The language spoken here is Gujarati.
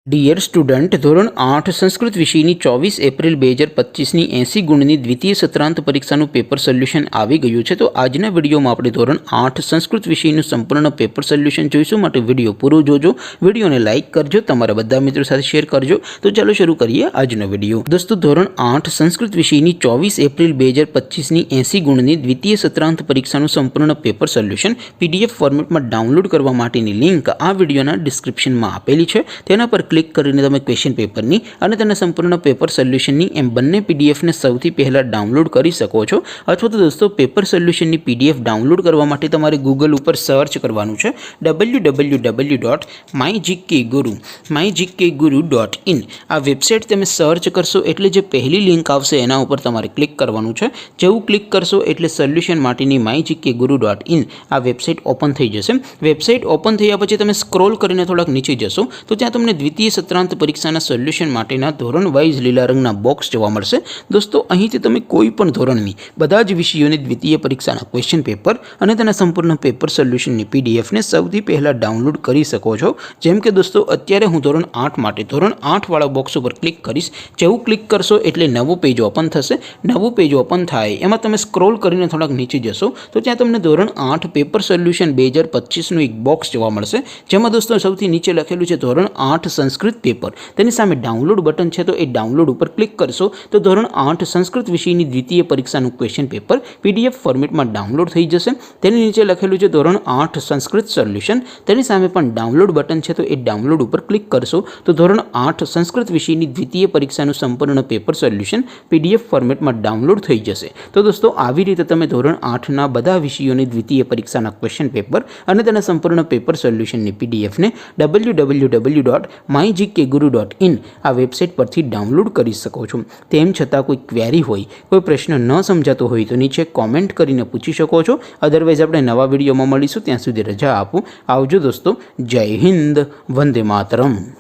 ડિયર સ્ટુડન્ટ, ધોરણ 8 સંસ્કૃત વિષયની 24 એપ્રિલ 2025ની 80 ગુણની દ્વિતીય સત્રાંત પરીક્ષાનું પેપર સોલ્યુશન આવી ગયું છે। તો આજના વિડીયોમાં આપણે ધોરણ 8 સંસ્કૃત વિષયનું સંપૂર્ણ પેપર સોલ્યુશન જોઈશું। માટે વિડીયો પૂરો જોજો, વિડીયોને લાઇક કરજો, તમારા બધા મિત્રો સાથે શેર કરજો। તો ચાલો શરૂ કરીએ આજનો વિડીયો। દોસ્તો, ધોરણ 8 સંસ્કૃત વિષયની 24 એપ્રિલ 2025ની 80 ગુણની દ્વિતીય સત્રાંત પરીક્ષાનું સંપૂર્ણ પેપર સોલ્યુશન PDF ફોર્મેટમાં ડાઉનલોડ કરવા માટેની લિંક આ વિડીયોના ડિસ્ક્રિપ્શનમાં આપેલી છે। તેના પર ક્લિક કરીને તમે ક્વેશ્ચન પેપરની અને તેના સંપૂર્ણ પેપર સોલ્યુશનની એમ બંને પીડીએફને સૌથી પહેલાં ડાઉનલોડ કરી શકો છો। અથવા તો દોસ્તો, પેપર સોલ્યુશનની PDF ડાઉનલોડ કરવા માટે તમારે ગૂગલ ઉપર સર્ચ કરવાનું છે www.mygkguru.in। આ વેબસાઇટ તમે સર્ચ કરશો એટલે જે પહેલી લિંક આવશે એના ઉપર તમારે ક્લિક કરવાનું છે। જેવું ક્લિક કરશો એટલે સોલ્યુશન માટેની mygkguru.in આ વેબસાઇટ ઓપન થઈ જશે। વેબસાઇટ ઓપન થયા પછી તમે સ્ક્રોલ કરીને થોડાક નીચે જશો તો ત્યાં તમને દ્વિતીય સત્રાંત પરીક્ષાના સોલ્યુશન માટેના ધોરણ વાઇઝ લીલા રંગના બોક્સ જોવા મળશે। દોસ્તો, અહીંથી તમે કોઈ પણ ધોરણની બધા જ વિષયોની દ્વિતીય પરીક્ષાના ક્વેશ્ચન પેપર અને તેના સંપૂર્ણ પેપર સોલ્યુશનની પીડીએફને સૌથી પહેલાં ડાઉનલોડ કરી શકો છો। જેમ કે દોસ્તો, અત્યારે હું ધોરણ 8 માટે ધોરણ 8 વાળા બોક્સ ઉપર ક્લિક કરીશ। જેવું ક્લિક કરશો એટલે નવું પેજ ઓપન થશે। નવું પેજ ઓપન થાય એમાં તમે સ્ક્રોલ કરીને થોડાક નીચે જશો તો ત્યાં તમને ધોરણ 8 પેપર સોલ્યુશન 2025નું એક બોક્સ જોવા મળશે। જેમાં દોસ્તો સૌથી નીચે લખેલું છે ધોરણ 8 સંસ્કૃત પેપર। તેની સામે ડાઉનલોડ બટન છે, તો એ ડાઉનલોડ ઉપર ક્લિક કરશો તો ધોરણ 8 સંસ્કૃત વિષયની દ્વિતીય પરીક્ષાનું ક્વેશ્ચન પેપર PDF ફોર્મેટમાં ડાઉનલોડ થઈ જશે। તેની નીચે લખેલું છે ધોરણ 8 સંસ્કૃત સોલ્યુશન। તેની સામે પણ ડાઉનલોડ બટન છે, તો એ ડાઉનલોડ ઉપર ક્લિક કરશો તો ધોરણ 8 સંસ્કૃત વિષયની દ્વિતીય પરીક્ષાનું સંપૂર્ણ પેપર સોલ્યુશન PDF ફોર્મેટમાં ડાઉનલોડ થઈ જશે। તો દોસ્તો, આવી રીતે તમે ધોરણ 8ના બધા વિષયોની દ્વિતીય પરીક્ષાના ક્વેશ્ચન પેપર અને તેના સંપૂર્ણ પેપર સોલ્યુશનની PDFને www.mygkguru.in આ વેબસાઇટ પરથી ડાઉનલોડ કરી શકો છો। તેમ છતાં કોઈ ક્વેરી હોય, કોઈ પ્રશ્ન ન સમજાતો હોય તો નીચે કોમેન્ટ કરીને પૂછી શકો છો। અદરવાઇઝ આપણે નવા વિડીયોમાં મળીશું, ત્યાં સુધી રજા આપો। આવજો દોસ્તો, જય હિન્દ, વંદે માતરમ।